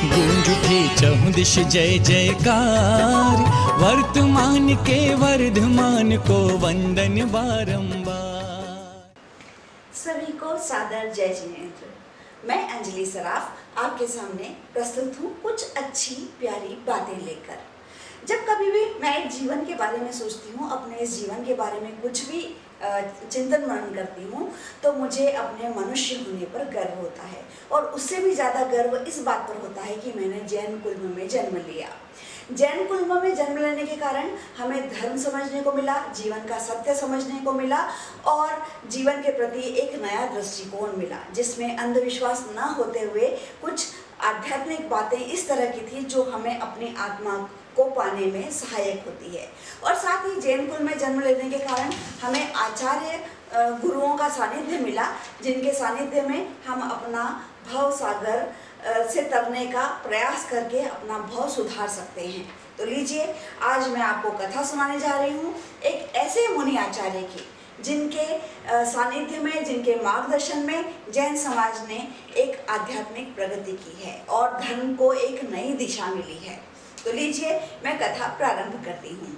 गूंज उठे चहुं दिश जय जयकार, वर्तमान के वर्धमान को वंदन बारंबार। सभी को सादर जय जिनेंद्र। मैं अंजलि सराफ आपके सामने प्रस्तुत हूँ कुछ अच्छी प्यारी बातें लेकर। जब कभी भी मैं एक जीवन के बारे में सोचती हूँ, अपने इस जीवन के बारे में कुछ भी चिंतन मनन करती हूँ, तो मुझे अपने मनुष्य होने पर गर्व होता है। और उससे भी ज़्यादा गर्व इस बात पर होता है कि मैंने जैन कुल में जन्म लिया। जैन कुल में जन्म लेने के कारण हमें धर्म समझने को मिला, जीवन का सत्य समझने को मिला और जीवन के प्रति एक नया दृष्टिकोण मिला, जिसमें अंधविश्वास न होते हुए कुछ आध्यात्मिक बातें इस तरह की थी जो हमें अपनी आत्मा को पाने में सहायक होती है। और साथ ही जैन कुल में जन्म लेने के कारण हमें आचार्य गुरुओं का सानिध्य मिला, जिनके सानिध्य में हम अपना भव सागर से तरने का प्रयास करके अपना भव सुधार सकते हैं। तो लीजिए, आज मैं आपको कथा सुनाने जा रही हूँ एक ऐसे मुनि आचार्य की, जिनके सानिध्य में, जिनके मार्गदर्शन में जैन समाज ने एक आध्यात्मिक प्रगति की है और धर्म को एक नई दिशा मिली है। तो लीजिए, मैं कथा प्रारंभ करती हूँ।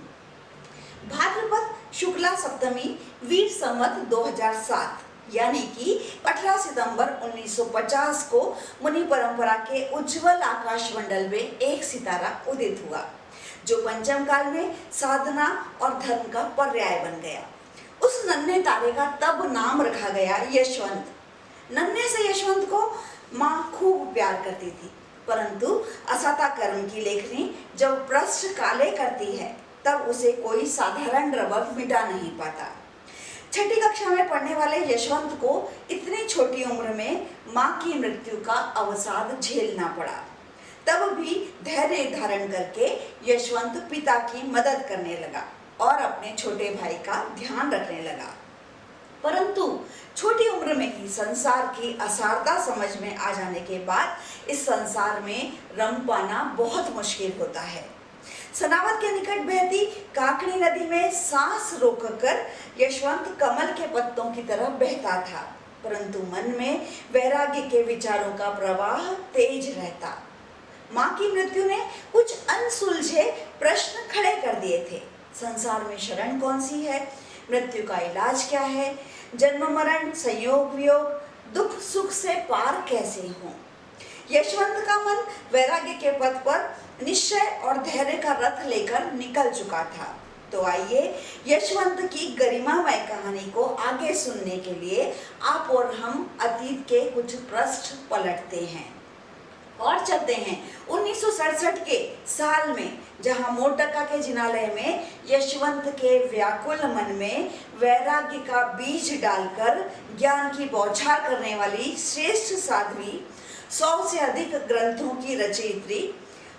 भाद्रपद शुक्ला सप्तमी वीर संवत 2007 यानी कि 18 सितंबर 1950 को मुनि परंपरा के उज्जवल आकाश मंडल में एक सितारा उदित हुआ, जो पंचम काल में साधना और धर्म का पर्याय बन गया। उस नन्हे तारे का तब नाम रखा गया यशवंत। नन्हे से यशवंत को माँ खूब प्यार करती थी, परंतु असाता कर्म की लेखनी जब पृष्ठ काले करती है, तब उसे कोई साधारण रबक मिटा नहीं पाता। छठी कक्षा में पढ़ने वाले यशवंत को इतनी छोटी उम्र में माँ की मृत्यु का अवसाद झेलना पड़ा। तब भी धैर्य धारण करके यशवंत पिता की मदद करने लगा और अपने छोटे भाई का ध्यान रखने लगा। परंतु छोटी उम्र में ही संसार की असारता समझ में आ जाने के बाद इस संसार में रम पाना बहुत मुश्किल होता है। सनावत के निकट बहती काकड़ी नदी में सांस रोककर यशवंत कमल के पत्तों की तरह बहता था, परंतु मन में वैराग्य के विचारों का प्रवाह तेज रहता। माँ की मृत्यु ने कुछ अनसुलझे प्रश्न खड़े कर दिए थे। संसार में शरण कौन सी है, मृत्यु का इलाज क्या है, जन्म मरण, संयोग वियोग, दुख सुख से पार कैसे हों। यशवंत का मन वैराग्य के पथ पर निश्चय और धैर्य का रथ लेकर निकल चुका था। तो आइए यशवंत की गरिमामय कहानी को आगे सुनने के लिए आप और हम अतीत के कुछ पृष्ठ पलटते हैं और चलते हैं 1967 के साल में, जहां मोरटक्का के जिनालय में यशवंत के व्याकुल मन में वैराग्य का बीज डालकर ज्ञान की बौछार करने वाली श्रेष्ठ साध्वी, 100 से अधिक ग्रंथों की रचयित्री,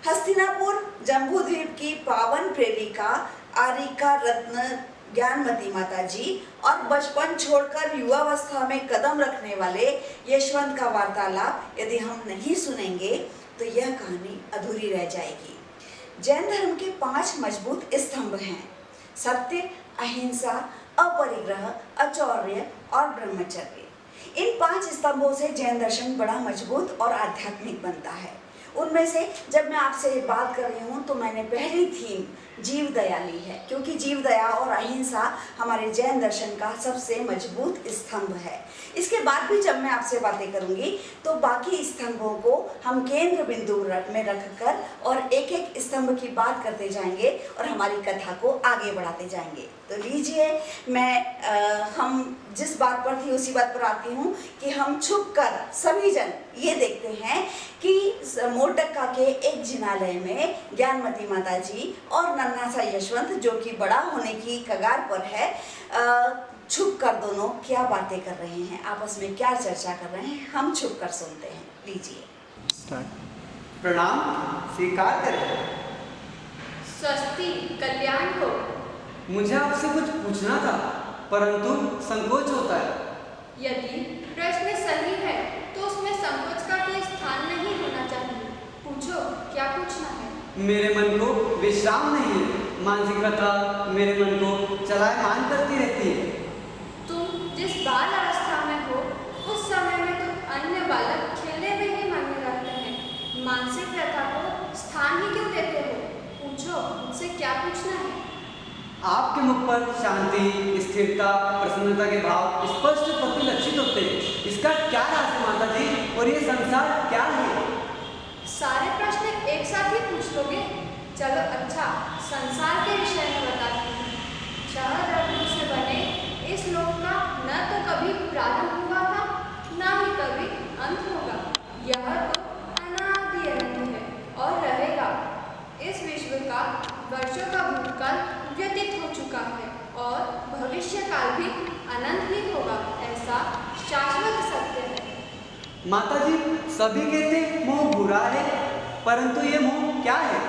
हस्तिनापुर जम्बूद्वीप की पावन प्रेरिका आरिका रत्न ज्ञानमती माता जी और बचपन छोड़कर युवावस्था में कदम रखने वाले यशवंत का वार्तालाप यदि हम नहीं सुनेंगे तो यह कहानी अधूरी रह जाएगी। जैन धर्म के 5 मजबूत स्तंभ हैं: सत्य, अहिंसा, अपरिग्रह, अचौर्य और ब्रह्मचर्य। इन 5 स्तंभों से जैन दर्शन बड़ा मजबूत और आध्यात्मिक बनता है। उनमें से जब मैं आपसे बात कर रही हूँ तो मैंने पहली थीम जीव दया ली है, क्योंकि जीव दया और अहिंसा हमारे जैन दर्शन का सबसे मजबूत स्तंभ है। इसके बाद भी जब मैं आपसे बातें करूँगी तो बाकी स्तंभों को हम केंद्र बिंदु में रखकर और एक एक स्तंभ की बात करते जाएंगे और हमारी कथा को आगे बढ़ाते जाएंगे। तो लीजिए, हम जिस बात पर थी उसी बात पर आती हूँ कि हम छुप कर सभी जन ये देखते हैं कि मोरटक्का के एक जिनालय में ज्ञानमती माता जी और नन्हा सा यशवंत, जो कि बड़ा होने की कगार पर है, छुप कर दोनों क्या बातें कर रहे हैं, आपस में क्या चर्चा कर रहे हैं, हम छुप कर सुनते हैं। लीजिए। प्रणाम, स्वीकार करें। स्वस्ति, कल्याण हो। मुझे आपसे कुछ पूछना था, परंतु संकोच होता है। यदि प्रश्न सही है तो उसमें संकोच का कोई स्थान नहीं होना चाहिए। पूछो, क्या पूछना है? मेरे मन को विश्राम नहीं है, मानसिकता मेरे मन को चलायमान करती रहती है। तुम जिस बाल अवस्था में हो उस समय में तो अन्य बालक खेलने में ही मन में रहते हैं। मानसिक व्यथा को स्थान ही क्यों देते हो? पूछो, मुझसे क्या पूछना है? आपके मुख पर शांति, स्थिरता, प्रसन्नता के भाव स्पष्ट प्रतिलक्षित होते हैं। इसका क्या राज है माता जी, और ये संसार क्या है? सारे प्रश्न एक साथ ही पूछ लोगे? चलो अच्छा, संसार के विषय में बताती हूँ। चार धातुओं से बने इस लोक का न तो कभी प्रारंभ हुआ था, न ही कभी अंत होगा। यह तो अनादि अनंत है और रहेगा। इस विश्व का वर्षों का भूतकाल व्यतीत हो चुका है और भविष्य काल भी अनंत ही होगा, ऐसा शाश्वत सत्य है। माता जी, सभी कहते हैं मोह बुरा है, परंतु ये मोह क्या है?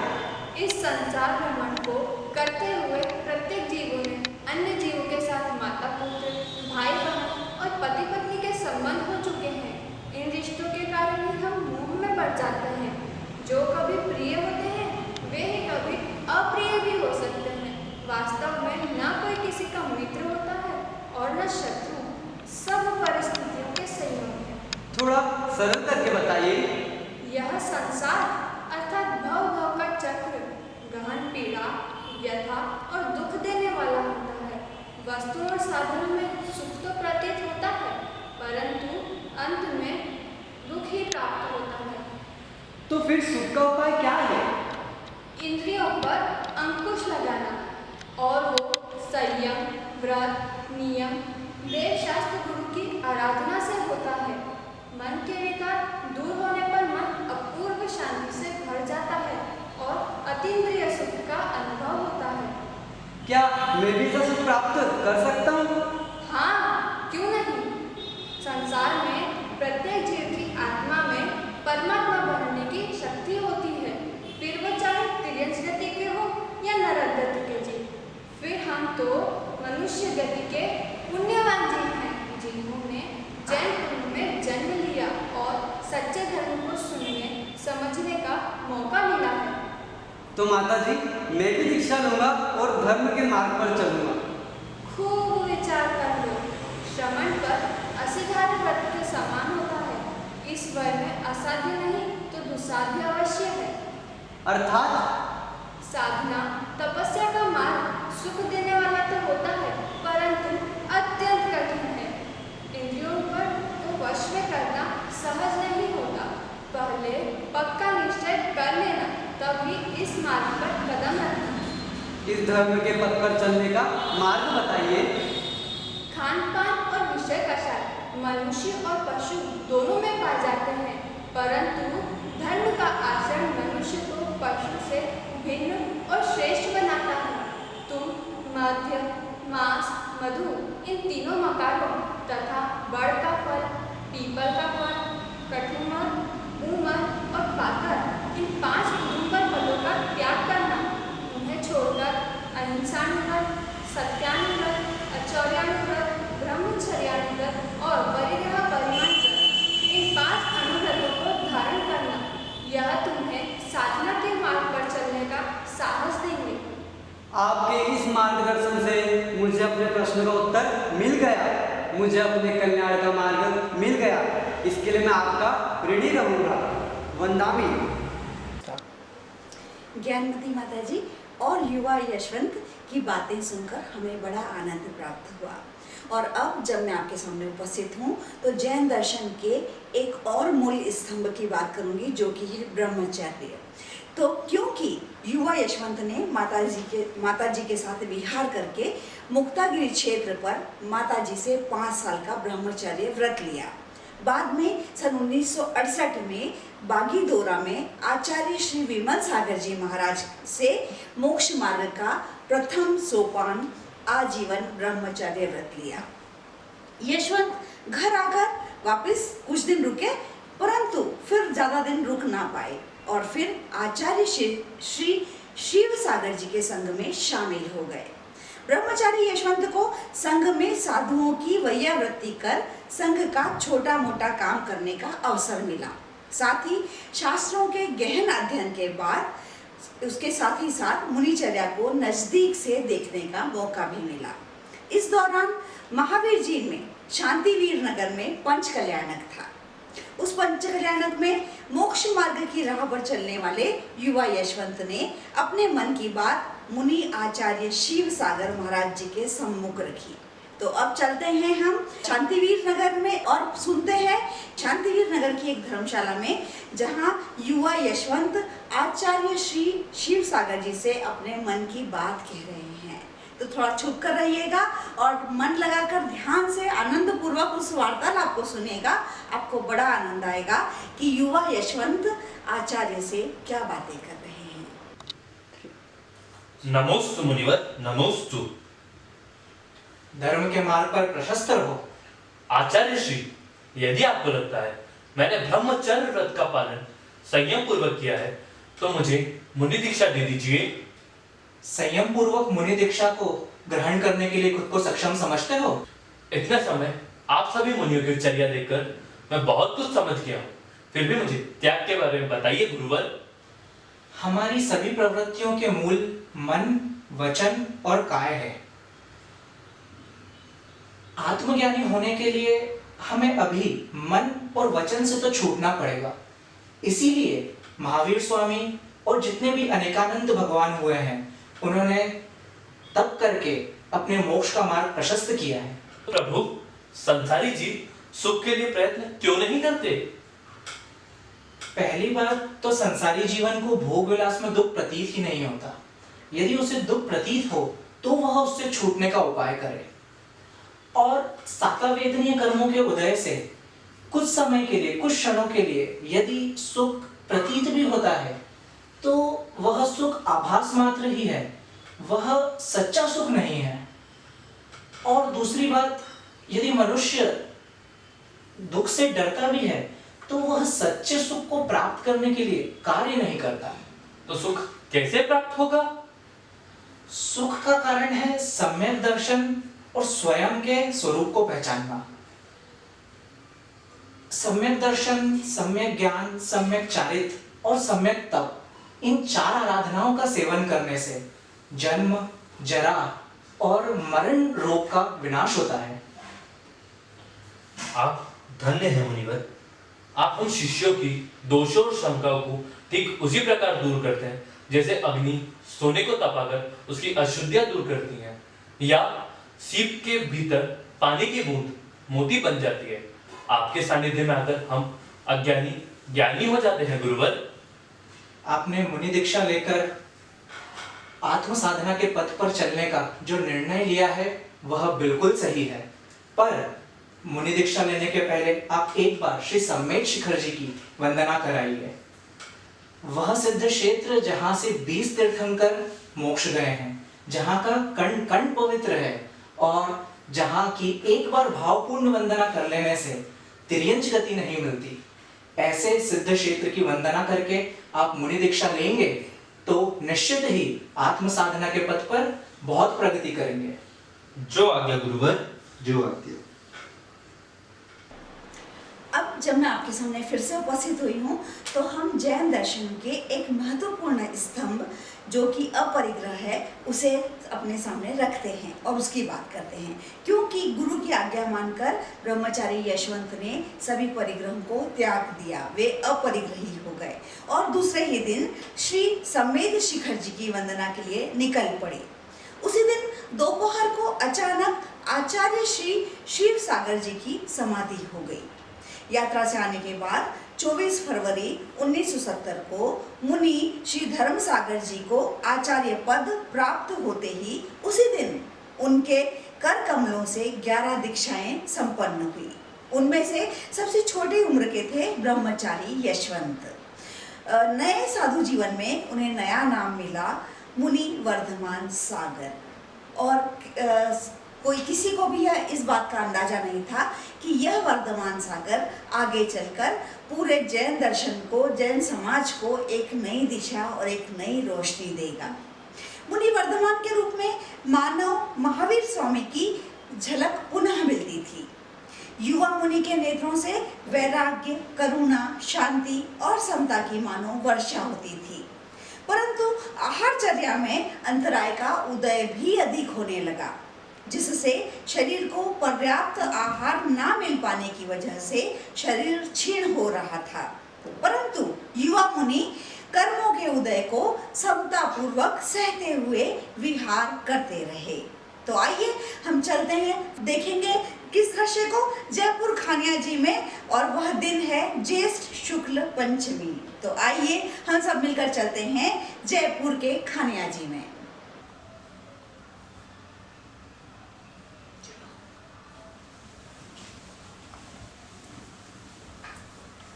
इस संसार भ्रमण को करते हुए प्रत्येक जीवों ने अन्य जीवों के साथ माता पुत्र, भाई बहन और पति पत्नी के संबंध हो चुके हैं। इन रिश्तों के कारण ही हम मोह में पड़ जाते हैं। जो कभी प्रिय होते हैं वे ही कभी अप्रिय भी हो सकते हैं। वास्तव में न कोई किसी का मित्र होता है और न शत्रु, सब परिस्थितियों के संयोग है। थोड़ा सरल करके बताइए। यह संसार अर्थात भव भव का चक्र गहन पीड़ा, व्यथा और दुख देने वाला होता है। वस्तु और साधनों में सुख तो प्रतीत होता है, परंतु अंत में दुख ही प्राप्त होता है। तो फिर सुख का उपाय क्या है? इंद्रियों पर अंकुश लगाना, और वो संयम, व्रत, नियम, देव शास्त्र गुरु की आराधना से होता है। मन के विकार दूर होने पर मन अपूर्व शांति से भर जाता है और अतीन्द्रिय सुख का अनुभव होता है। क्या मैं भी ऐसा सुख प्राप्त कर सकता हूँ? हाँ, क्यों नहीं। संसार में प्रत्येक जीव की आत्मा में परमात्मा बनने की शक्ति होती है, फिर वो चाहे तिर्यंस गति के हो या नरक गति के जीव। फिर हम तो मनुष्य गति के पुण्यवान जीव हैं, जिन्होंने जैन कुल में जन्म लिया और सच्चे धर्म को सुनने समझने का मौका मिला है। तो माता जी, मैं भी दीक्षा लूंगा और धर्म के मार्ग पर चलूंगा। खूब विचार कर लो। श्रमण पर असिधार्य व्रत के समान होता है। इस वय में असाध्य नहीं तो दुस्साध्य अवश्य है। अर्थात साधना, तपस्या का मार्ग सुख देने वाला तो होता है, परंतु अत्यंत कठिन है। इंद्रियों पर तो वश में करना सहज नहीं होता। पहले पक्का निश्चय कर लेना, तभी इस मार्ग पर कदम रखना। इस धर्म के पथ पर चलने का मार्ग बताइए। खान पान और विषय कषाय मनुष्य और पशु दोनों में पाए जाते हैं, परंतु धर्म का आचरण मनुष्य को पशु से भिन्न और श्रेष्ठ बनाता है। तुम मध्य, मांस, मधु इन तीनों मकारों तथा बड़ का फल, पीपल का फल, कठुमर, ऊमर और पाकर इन 5 उदुम्बर फलों का त्याग करना। उन्हें छोड़कर अहिंसानुव्रत, सत्यानुव्रत, आचर्यानुव्रत, ब्रह्मचर्यानुव्रत और परिग्रह परिमाण इन 5 अनुव्रतों को धारण करना। यह तुम्हें साधना के मार्ग पर चलने का साहस देंगे। आपके इस मार्गदर्शन से मुझे अपने प्रश्न का उत्तर मिल गया, मुझे अपने कल्याण का मार्ग मिल गया। इसके लिए मैं आपका ऋणी रहूंगा। वंदामी। ज्ञानमती माता जी और युवा यशवंत की बातें सुनकर हमें बड़ा आनंद प्राप्त हुआ। और अब जब मैं आपके सामने उपस्थित हूँ तो जैन दर्शन के एक और मूल स्तंभ की बात करूँगी, जो कि है ब्रह्मचर्य। तो क्योंकि युवा यशवंत ने माता जी के साथ विहार करके मुक्तागिरी क्षेत्र पर माता जी से 5 साल का ब्रह्मचर्य व्रत लिया। बाद में सन 1968 में बागीदोरा में आचार्य श्री विमल सागर जी महाराज से मोक्ष मार्ग का प्रथम सोपान आजीवन ब्रह्मचर्य व्रत लिया। यशवंत घर आकर वापस कुछ दिन रुके, परंतु फिर ज्यादा दिन रुक ना पाए और फिर आचार्य श्री शिव सागर जी के संग में शामिल हो गए। ब्रह्मचारी यशवंत को संघ में साधुओं की वैयावृत्ति कर संघ का छोटा मोटा काम करने का अवसर मिला। साथ ही शास्त्रों के गहन अध्ययन के बाद उसके साथ ही साथ मुनिचर्या को नजदीक से देखने का मौका भी मिला। इस दौरान महावीर जी में शांतिवीर नगर में पंच कल्याणक था। उस पंचकल्याणक में मोक्ष मार्ग की राह पर चलने वाले युवा यशवंत ने अपने मन की बात मुनि आचार्य शिव सागर महाराज जी के सम्मुख रखी। तो अब चलते हैं हम शांतिवीर नगर में और सुनते हैं शांतिवीर नगर की एक धर्मशाला में, जहां युवा यशवंत आचार्य श्री शिव सागर जी से अपने मन की बात कह रहे हैं। तो थोड़ा छुप कर रहिएगा और मन लगाकर ध्यान से आनंद पूर्वक उस वार्तालाप को सुनिएगा। आपको बड़ा आनंद आएगा कि युवा यशवंत आचार्य से क्या बातें कर रहे हैं। नमोस्तु मुनिवर, नमोस्तु। धर्म के मार्ग पर प्रशस्त रहो। आचार्य श्री, यदि आपको लगता है मैंने ब्रह्मचर्य व्रत का पालन संयम पूर्वक किया है तो मुझे मुनि दीक्षा दे दीजिए। संयम पूर्वक मुनि दीक्षा को ग्रहण करने के लिए खुद को सक्षम समझते हो? इतना समय आप सभी मुनियों की चर्या देखकर मैं बहुत कुछ समझ गया हूँ, फिर भी मुझे त्याग के बारे में बताइए गुरुवर। हमारी सभी प्रवृत्तियों के मूल मन, वचन और काय है। आत्मज्ञानी होने के लिए हमें अभी मन और वचन से तो छूटना पड़ेगा। इसीलिए महावीर स्वामी और जितने भी अनेकानंद भगवान हुए हैं, उन्होंने तप करके अपने मोक्ष का मार्ग प्रशस्त किया है। प्रभु, संसारी जीव सुख के लिए प्रयत्न क्यों नहीं करते? पहली बात तो संसारी जीवन को भोग विलास में दुख प्रतीत ही नहीं होता। यदि उसे दुख प्रतीत हो तो वह उससे छूटने का उपाय करे। और साकावेदनीय कर्मों के उदय से कुछ समय के लिए, कुछ क्षणों के लिए यदि सुख प्रतीत भी होता है तो वह सुख आभास मात्र ही है, वह सच्चा सुख नहीं है। और दूसरी बात, यदि मनुष्य दुख से डरता भी है तो वह सच्चे सुख को प्राप्त करने के लिए कार्य नहीं करता। तो सुख कैसे प्राप्त होगा? सुख का कारण है सम्यक दर्शन और स्वयं के स्वरूप को पहचानना। सम्यक दर्शन, सम्यक ज्ञान, सम्यक चारित्र और सम्यक तप, इन चार आराधनाओं का सेवन करने से जन्म, जरा और मरण रोग का विनाश होता है। आप धन्य हैं मुनिवर। आप उन शिष्यों की दोषों और शंकाओं को ठीक उसी प्रकार दूर करते हैं जैसे अग्नि सोने को तपाकर उसकी अशुद्धियां दूर करती हैं, या सीप के भीतर पानी की बूंद मोती बन जाती है। आपके सानिध्य में आकर हम अज्ञानी ज्ञानी हो जाते हैं गुरुवर। आपने मुनि दीक्षा लेकर आत्म साधना के पथ पर चलने का जो निर्णय लिया है वह बिल्कुल सही है, पर मुनि दीक्षा लेने के पहले आप एक बार श्री सम्मेद शिखर जी की वंदना कराइए। वह सिद्ध क्षेत्र जहां से 20 तीर्थंकर मोक्ष गए हैं, जहां का कण कण पवित्र है और जहां की एक बार भावपूर्ण वंदना कर लेने से तिर्यंच गति नहीं मिलती। ऐसे सिद्ध क्षेत्र की वंदना करके आप मुनि दीक्षा लेंगे तो निश्चित ही आत्म साधना के पथ पर बहुत प्रगति करेंगे। जो आज्ञा गुरुवर, जो आज्ञा। अब जब मैं आपके सामने फिर से उपस्थित हुई हूँ तो हम जैन दर्शन के एक महत्वपूर्ण स्तंभ जो कि अपरिग्रह है उसे अपने सामने रखते हैं और उसकी बात करते हैं, क्योंकि गुरु की आज्ञा मानकर ब्रह्मचारी यशवंत ने सभी परिग्रहों को त्याग दिया, वे अपरिग्रही हो गए और दूसरे ही दिन श्री सम्मेद शिखर जी की वंदना के लिए निकल पड़े। उसी दिन दोपहर को अचानक आचार्य श्री शिव सागर जी की समाधि हो गई। यात्रा से आने के बाद 24 फरवरी 1970 को मुनि श्री धर्म सागर जी को आचार्य पद प्राप्त होते ही उसी दिन उनके कर कमलों से 11 दीक्षाएं संपन्न हुई। उनमें से सबसे छोटी उम्र के थे ब्रह्मचारी यशवंत। नए साधु जीवन में उन्हें नया नाम मिला मुनि वर्धमान सागर। और कोई किसी को भी इस बात का अंदाजा नहीं था कि यह वर्धमान सागर आगे चलकर पूरे जैन दर्शन को, जैन समाज को एक नई दिशा और एक नई रोशनी देगा। मुनि वर्धमान के रूप में मानव महावीर स्वामी की झलक पुनः मिलती थी। युवा मुनि के नेत्रों से वैराग्य, करुणा, शांति और समता की मानो वर्षा होती थी, परंतु आहारचर्या में अंतराय का उदय भी अधिक होने लगा। जिससे शरीर को पर्याप्त आहार ना मिल पाने की वजह से शरीर क्षीण हो रहा था। परंतु युवा मुनि कर्मों के उदय को समतापूर्वक सहते हुए विहार करते रहे। तो आइए हम चलते हैं, देखेंगे किस दृश्य को, जयपुर खानिया जी में, और वह दिन है ज्येष्ठ शुक्ल पंचमी। तो आइए हम सब मिलकर चलते हैं जयपुर के खानिया जी में।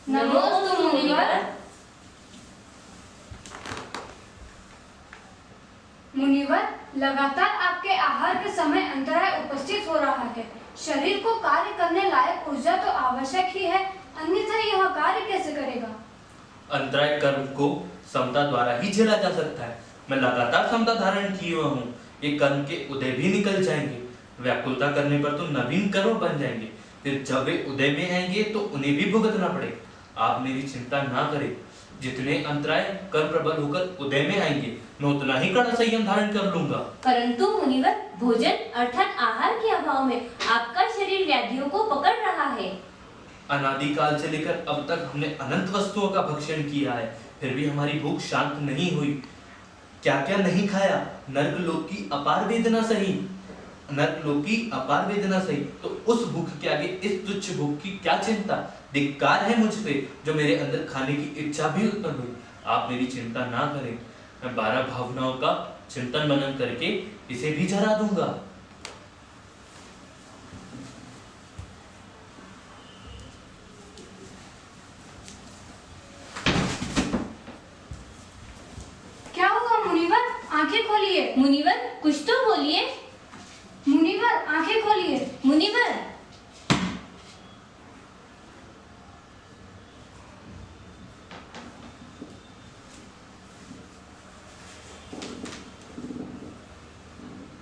नमोस्तु मुनिवर। मुनिवर, लगातार आपके आहार के समय अंतराय उपस्थित हो रहा है। शरीर को कार्य करने लायक ऊर्जा तो आवश्यक ही है, अन्यथा यह कार्य कैसे करेगा? अंतराय कर्म को समता द्वारा ही झेला जा सकता है। मैं लगातार समता धारण किए हुआ हूँ। ये कर्म के उदय भी निकल जाएंगे। व्याकुलता करने पर तो नवीन कर्म बन जाएंगे। फिर जब वे उदय में आएंगे तो उन्हें भी भुगतना पड़ेगा। आप मेरी चिंता ना करें। जितने अंतराय कर्म प्रबल होकर उदय में आएंगे, मैं उतना ही कड़ा संयम धारण कर लूंगा। परंतु मुनिवर, भोजन अर्थात आहार के अभाव में आपका शरीर व्याधियों को पकड़ रहा है। अनादिकाल से लेकर अब तक हमने अनंत वस्तुओं का भक्षण किया है, फिर भी हमारी भूख शांत नहीं हुई। क्या क्या नहीं खाया, नर्क लोक की अपार वेदना सही, नर्क लोक की अपार वेदना सही, तो उस भूख के आगे इस तुच्छ भूख की क्या चिंता। धिक्कार है मुझ पे जो मेरे अंदर खाने की इच्छा भी उत्पन्न हुई। आप मेरी चिंता ना करें, मैं 12 भावनाओं का चिंतन मनन करके इसे भी जरा दूंगा। क्या हुआ मुनिवर? आंखें खोलिए। मुनिवर, कुछ तो बोलिए। मुनिवर, आंखें खोलिए। मुनिवर,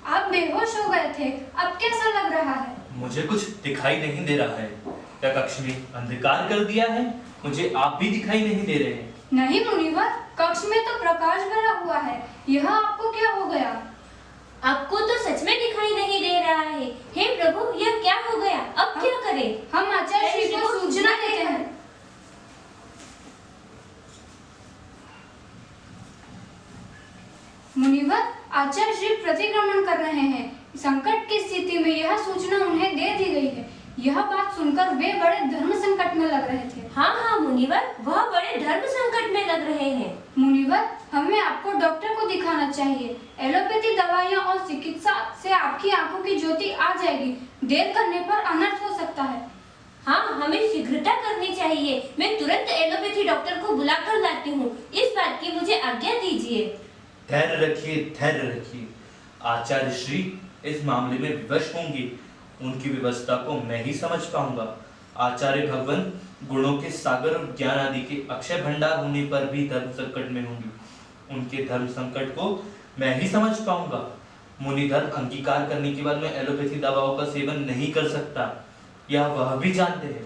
आप बेहोश हो गए थे, अब कैसा लग रहा है? मुझे कुछ दिखाई नहीं दे रहा है। क्या कक्ष में अंधकार कर दिया है? मुझे आप भी दिखाई नहीं दे रहे हैं। नहीं मुनिवर, कक्ष में तो प्रकाश भरा हुआ है। यह आपको क्या हो गया? आपको तो सच में दिखाई नहीं दे रहा है। हे प्रभु, यह क्या हो गया? अब क्या करें? हम आचार्य श्री को सूचना देते हैं। मुनिवर, आचार्य श्री प्रतिक्रमण कर रहे हैं। संकट की स्थिति में यह सूचना उन्हें दे दी गई है। यह बात सुनकर वे बड़े धर्म संकट में लग रहे थे। हाँ हाँ मुनिवर, वह बड़े धर्म संकट में लग रहे हैं। मुनिवर, हमें आपको डॉक्टर को दिखाना चाहिए। एलोपैथी दवाइयाँ और चिकित्सा से आपकी आंखों की ज्योति आ जाएगी। देर करने पर अनर्थ हो सकता है। हाँ, हमें शीघ्रता करनी चाहिए। मैं तुरंत एलोपैथी डॉक्टर को बुलाकर लाती हूँ। इस बात की मुझे आज्ञा दीजिए। धैर्य रखिए, धैर्य रखिए। आचार्य श्री इस मामले में विवश होंगे। उनकी व्यवस्था को मैं ही समझ पाऊंगा। आचार्य भगवान गुणों के सागर और ज्ञान आदि के अक्षय भंडार होने पर भी धर्म संकट में होंगे। उनके धर्म संकट को मैं ही समझ पाऊंगा। मुनि धर्म अंगीकार करने के बाद मैं एलोपैथी दवाओं का सेवन नहीं कर सकता, यह वह भी जानते हैं।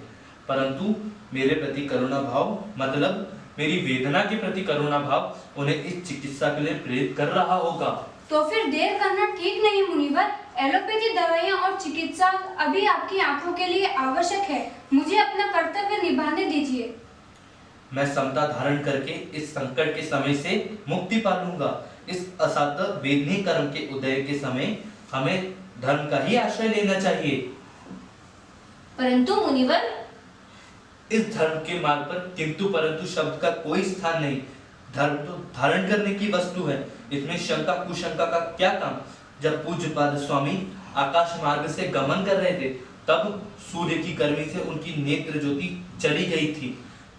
परंतु मेरे प्रति करुणा भाव, मतलब मेरी वेदना के प्रति करुणा भाव उन्हें इस चिकित्सा के लिए प्रेरित कर रहा होगा। तो फिर देर करना ठीक नहीं मुनिवर। एलोपैथी दवाइयाँ और चिकित्सा अभी आपकी आंखों के लिए आवश्यक है। मुझे अपना कर्तव्य निभाने दीजिए। मैं समता धारण करके इस संकट के समय से मुक्ति पा लूंगा। इस असाध्य वेदनीय कर्म के उदय के समय हमें धर्म का ही आश्रय लेना चाहिए। परंतु मुनिवर, इस धर्म के मार्ग पर किंतु परंतु शब्द का कोई स्थान नहीं। धर्म तो धारण करने की वस्तु है, इसमें शंका कुशंका का क्या काम। जब पूज्यपाद स्वामी आकाश मार्ग से गमन कर रहे थे, तब सूर्य की गर्मी से उनकी नेत्र ज्योति चली गई थी।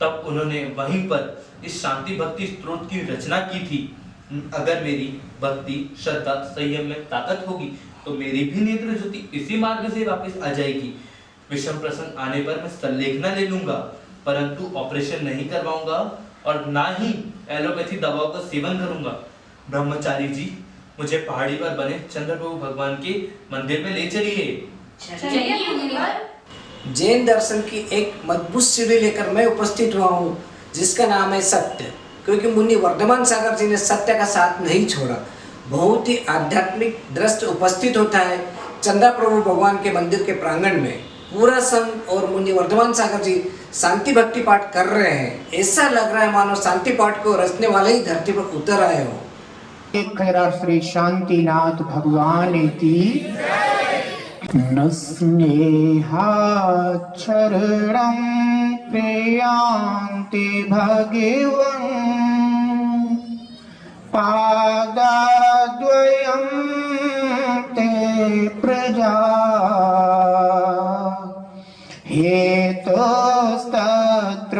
तब उन्होंने वहीं पर इस शांति भक्ति स्त्रोत की रचना की थी। अगर मेरी भक्ति, श्रद्धा, संयम में ताकत होगी तो मेरी भी नेत्र ज्योति इसी मार्ग से वापस आ जाएगी। विषम प्रसंग आने पर मैं संलेखना ले लूंगा, परंतु ऑपरेशन नहीं करवाऊंगा और ना ही एलोपैथी दवाओं का सेवन करूंगा। ब्रह्मचारी जी, मुझे पहाड़ी पर बने चंद्रप्रभु भगवान के मंदिर में ले चलिए। चलिए मुनिवर। जैन दर्शन की एक मजबूत सीढ़ी लेकर मैं उपस्थित हुआ हूँ, जिसका नाम है सत्य। क्योंकि मुनि वर्धमान सागर जी ने सत्य का साथ नहीं छोड़ा। बहुत ही आध्यात्मिक दृष्टि उपस्थित होता है चंद्रा प्रभु भगवान के मंदिर के प्रांगण में पूरा संघ और मुनि वर्धमान सागर जी शांति भक्ति पाठ कर रहे हैं। ऐसा लग रहा है मानो शांति पाठ को रचने वाले ही धरती पर उतर आए हो। श्री शांतिनाथ भगवान की न स्नेहाक्षरणं प्रियांति भगवन् पादाद्वयं ते प्रजा हेतोस्तत्र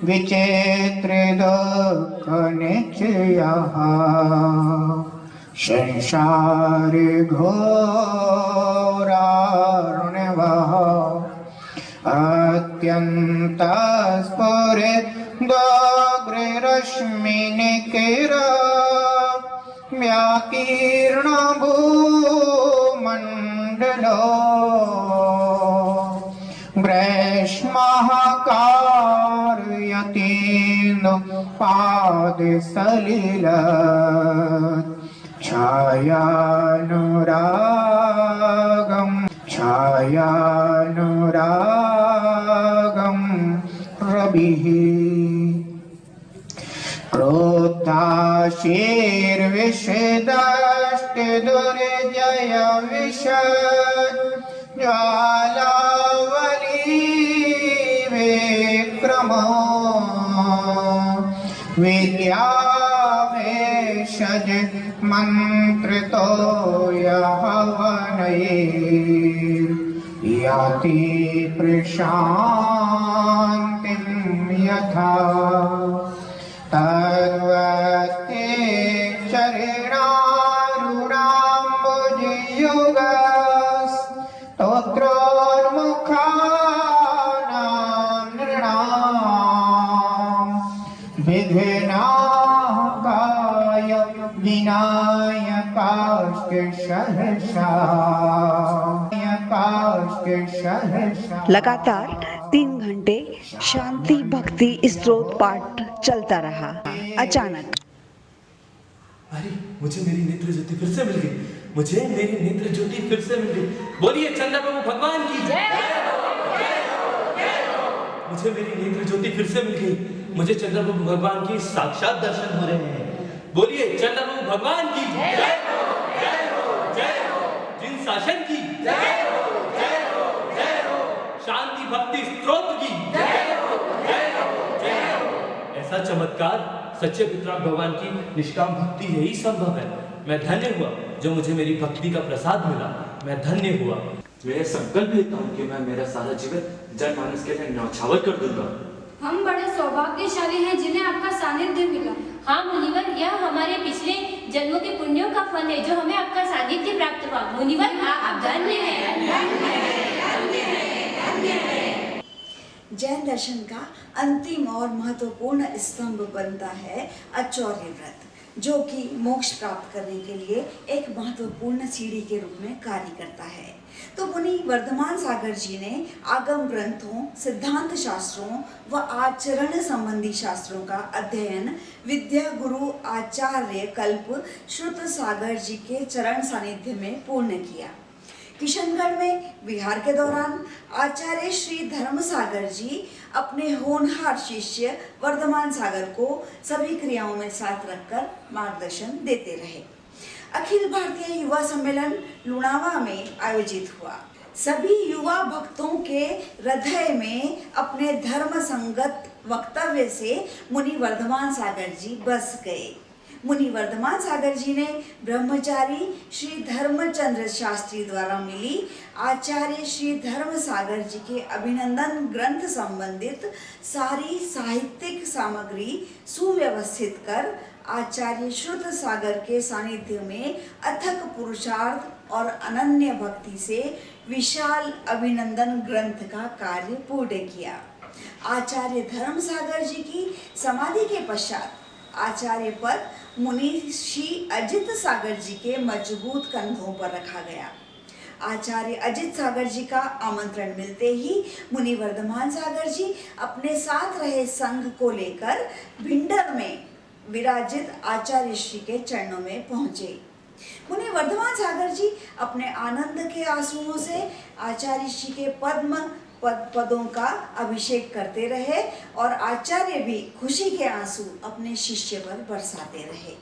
विचित्र दुःखनिचयः संसार घोरार्णवः अत्यन्तस्फुरिदग्ररश्मिनिकिरा व्याकीर्ण भूमण्डलो ग्रेष्मः कारयतीन्द्र पादसलिल छायानुरागं रविः क्रोधाशीर्विषदष्टदुर्जय विशद ज्वालावली विक्रमो विद्यावेशज मंत्रितो यहवनैर्याति प्रशान्तिं यथा तद्वत्ते चरणारुणाम्बुजयुगस्तोत्रोन्मुखानां नृणां विघ्नाकाय विनायकाष्ट लगातार 3 घंटे शांति भक्ति स्तोत्र पाठ चलता रहा। अचानक अरे मुझे मेरी नेत्र ज्योति फिर से मिल गई। मुझे मेरी नेत्र ज्योति फिर से मिल गई। बोलिए चंद्र प्रभु भगवान की जय। मुझे मेरी नेत्र ज्योति फिर से मिल गई। मुझे चंद्र प्रभु भगवान की साक्षात दर्शन हो रहे हैं। बोलिए चंद्र प्रभु भगवान की जय हो, जय हो, जय हो। जिन शासन की जय हो, जय हो, जय हो। शांति भक्ति स्तोत्र की जय हो, जय हो, जय हो। ऐसा चमत्कार सच्चे पितराम भगवान की निष्काम भक्ति यही संभव है। मैं धन्य हुआ जो मुझे मेरी भक्ति का प्रसाद मिला। मैं धन्य हुआ। मैं संकल्प लेता हूँ कि मैं मेरा सारा जीवन जनमानस के लिए न्यौछावर कर दूंगा। हम बड़े सौभाग्यशाली हैं जिन्हें आपका सानिध्य मिला। हाँ मुनिवर, यह हमारे पिछले जन्मों के पुण्यों का फल है जो हमें आपका सानिध्य प्राप्त हुआ। मुनिवर आप धन्य हैं। जैन दर्शन का अंतिम और महत्वपूर्ण स्तंभ बनता है आचौर्य व्रत, जो कि मोक्ष प्राप्त करने के लिए एक महत्वपूर्ण सीढ़ी के रूप में कार्य करता है। तो मुनि वर्धमान सागर जी ने आगम ग्रंथों, सिद्धांत शास्त्रों व आचरण संबंधी शास्त्रों का अध्ययन विद्या गुरु आचार्य कल्प श्रुत सागर जी के चरण सानिध्य में पूर्ण किया। किशनगढ़ में विहार के दौरान आचार्य श्री धर्म सागर जी अपने होनहार शिष्य वर्धमान सागर को सभी क्रियाओं में साथ रखकर मार्गदर्शन देते रहे। अखिल भारतीय युवा सम्मेलन लुणावा में आयोजित हुआ। सभी युवा भक्तों के हृदय में अपने धर्म संगत वक्तव्य से मुनि वर्धमान सागर जी बस गए। मुनि वर्धमान सागर जी ने ब्रह्मचारी श्री धर्मचंद्र शास्त्री द्वारा मिली आचार्य श्री धर्म सागर जी के अभिनंदन ग्रंथ संबंधित सारी साहित्यिक सामग्री सुव्यवस्थित कर आचार्य श्रुत सागर के सानिध्य में अथक पुरुषार्थ और अनन्य भक्ति से विशाल अभिनंदन ग्रंथ का कार्य पूर्ण किया। आचार्य धर्म सागर जी की समाधि के पश्चात आचार्य पद मुनि श्री अजित सागर जी के मजबूत कंधों पर रखा गया। आचार्य अजित सागर जी का आमंत्रण मिलते ही मुनि वर्धमान सागर जी अपने साथ रहे संघ को लेकर भिंडर में विराजित आचार्य श्री के चरणों में पहुंचे। मुनि वर्धमान सागर जी अपने आनंद के आंसुओं से आचार्य ऋषि के पदों का अभिषेक करते रहे और आचार्य भी खुशी के आंसू अपने शिष्य पर बरसाते रहे।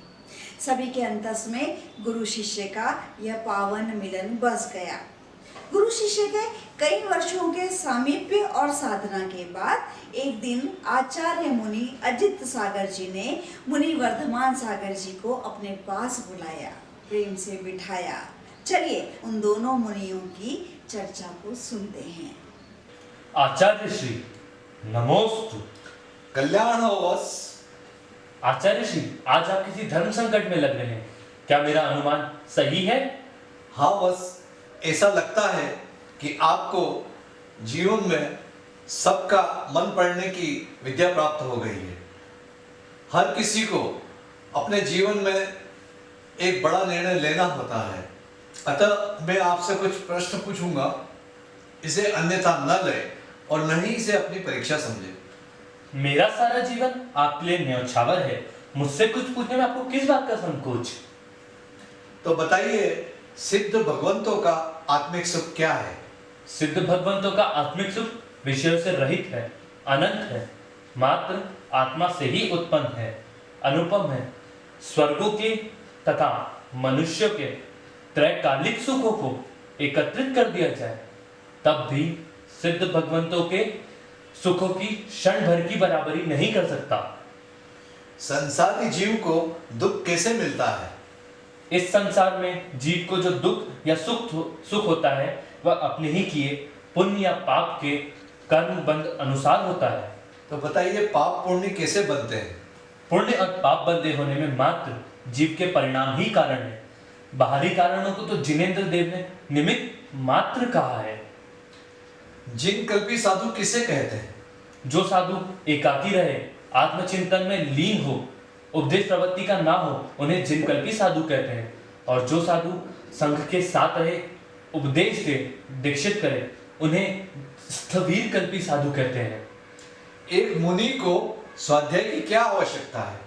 सभी के अंतस में गुरु शिष्य का यह पावन मिलन बस गया। गुरु शिष्य के कई वर्षों के सामीप्य और साधना के बाद एक दिन आचार्य मुनि अजित सागर जी ने मुनि वर्धमान सागर जी को अपने पास बुलाया, प्रेम से बिठाया। चलिए उन दोनों मुनियों की चर्चा को सुनते हैं। आचार्य श्री नमोस्तु। कल्याण हो वत्स। आचार्य श्री, आज आप किसी धर्म संकट में लग रहे हैं, क्या मेरा अनुमान सही है? हाँ वत्स, ऐसा लगता है कि आपको जीवन में सबका मन पढ़ने की विद्या प्राप्त हो गई है। हर किसी को अपने जीवन में एक बड़ा निर्णय लेना होता है, अतः मैं आपसे कुछ प्रश्न पूछूंगा, इसे अन्यथा न ले और न ही इसे अपनी परीक्षा समझे। मेरा सारा जीवन आपके लिए न्यौछावर है, मुझसे कुछ पूछने में आपको किस बात का संकोच? तो बताइए, सिद्ध भगवंतों का आत्मिक सुख क्या है? सिद्ध भगवंतों का आत्मिक सुख विषयों से रहित है, अनंत है, मात्र आत्मा से ही उत्पन्न है, अनुपम है। स्वर्गों के तथा मनुष्यों के त्रैकालिक सुखों को एकत्रित कर दिया जाए तब भी सिद्ध भगवंतों के सुखों की क्षण भर की बराबरी नहीं कर सकता। संसारी जीव को दुख कैसे मिलता है? इस संसार में जीव को जो दुख या सुख होता है वह अपने ही किए पुण्य या पाप के कर्म बंध अनुसार होता है। तो बताइए, पाप पुण्य कैसे बनते हैं? पुण्य और पाप बंधे होने में मात्र जीव के परिणाम ही कारण है। बाहरी कारणों को तो जिनेंद्र देव ने निमित्त मात्र कहा है। जिन कल्पी साधु किसे कहते हैं? जो साधु एकाकी रहे, आत्मचिंतन में लीन हो, उपदेश प्रवृत्ति का ना हो, उन्हें जिनकल्पी साधु कहते हैं। और जो साधु संघ के साथ रहे, उपदेश दे, दीक्षित करे, उन्हें स्थवीर कल्पी साधु कहते हैं। एक मुनि को स्वाध्याय की क्या आवश्यकता है?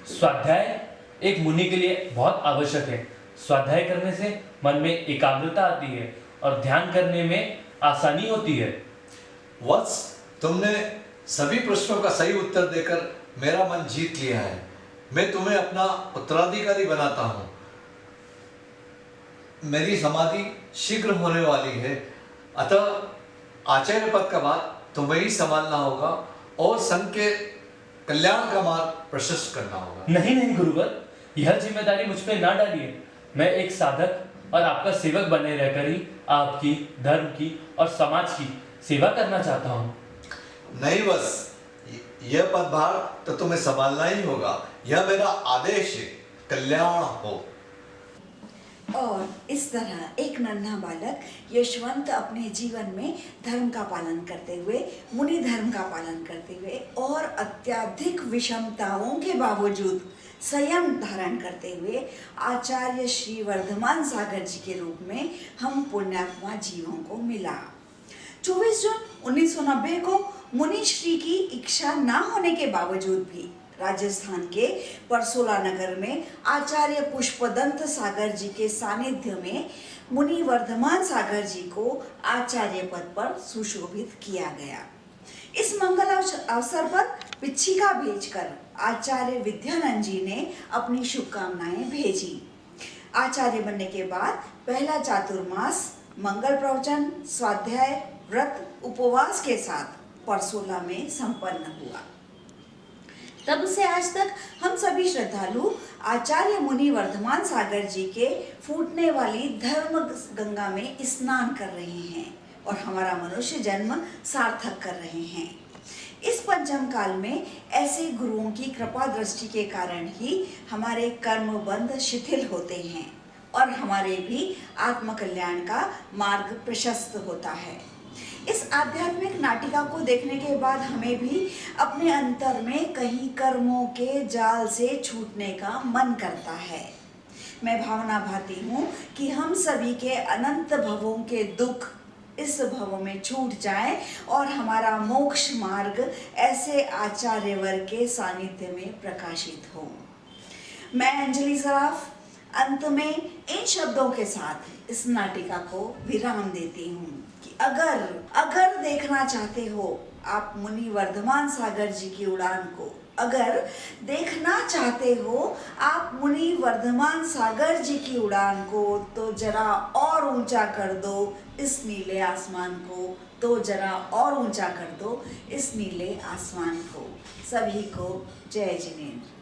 स्वाध्याय एक मुनि के लिए बहुत आवश्यक है। स्वाध्याय करने से मन में एकाग्रता आती है और ध्यान करने में आसानी होती है। वत्स, तुमने सभी प्रश्नों का सही उत्तर देकर मेरा मन जीत लिया है। मैं तुम्हें अपना उत्तराधिकारी बनाता हूँ। मेरी समाधि शीघ्र होने वाली है, अतः आचार्य पद का भार तुम्हें ही संभालना होगा और संघ के कल्याण का मार्ग प्रशस्त करना होगा। नहीं नहीं गुरुवर, यह जिम्मेदारी मुझ पे ना डालिए। मैं एक साधक और आपका सेवक बने रहकर ही आपकी, धर्म की और समाज की सेवा करना चाहता हूँ। नहीं बस, यह पदभार तो तुम्हें संभालना ही होगा। यह मेरा आदेश है, कल्याण हो। और इस तरह एक नन्हा बालक यशवंत अपने जीवन में धर्म का पालन करते हुए, मुनि धर्म का पालन करते हुए और अत्यधिक विषमताओं के बावजूद संयम धारण करते हुए आचार्य श्री वर्धमान सागर जी के रूप में हम पुण्यात्मा जीवों को मिला। 24 जून 1990 को मुनि श्री की इच्छा ना होने के बावजूद भी राजस्थान के परसोला नगर में आचार्य पुष्पदंत सागर जी के सानिध्य में मुनि वर्धमान सागर जी को आचार्य पद पर सुशोभित किया गया। इस मंगल अवसर पर पिच्छिका भेजकर आचार्य विद्यानंद जी ने अपनी शुभकामनाएं भेजी। आचार्य बनने के बाद पहला चातुर्मास मंगल प्रवचन, स्वाध्याय, व्रत, उपवास के साथ परसोला में संपन्न हुआ। तब से आज तक हम सभी श्रद्धालु आचार्य मुनि वर्धमान सागर जी के फूटने वाली धर्म गंगा में स्नान कर रहे हैं और हमारा मनुष्य जन्म सार्थक कर रहे हैं। इस पंचम काल में ऐसे गुरुओं की कृपा दृष्टि के कारण ही हमारे कर्म बंध शिथिल होते हैं और हमारे भी आत्मकल्याण का मार्ग प्रशस्त होता है। इस आध्यात्मिक नाटिका को देखने के बाद हमें भी अपने अंतर में कहीं कर्मों के जाल से छूटने का मन करता है। मैं भावना भाती हूँ कि हम सभी के अनंत भवों के दुख इस भव में छूट जाए और हमारा मोक्ष मार्ग ऐसे आचार्य वर्ग के सानिध्य में प्रकाशित हो। मैं अंजलि सराफ अंत में इन शब्दों के साथ इस नाटिका को विराम देती हूँ कि अगर देखना चाहते हो आप मुनि वर्धमान सागर जी की उड़ान को, अगर देखना चाहते हो आप मुनि वर्धमान सागर जी की उड़ान को, तो जरा और ऊंचा कर दो इस नीले आसमान को, तो जरा और ऊंचा कर दो इस नीले आसमान को। सभी को जय जिनेंद्र।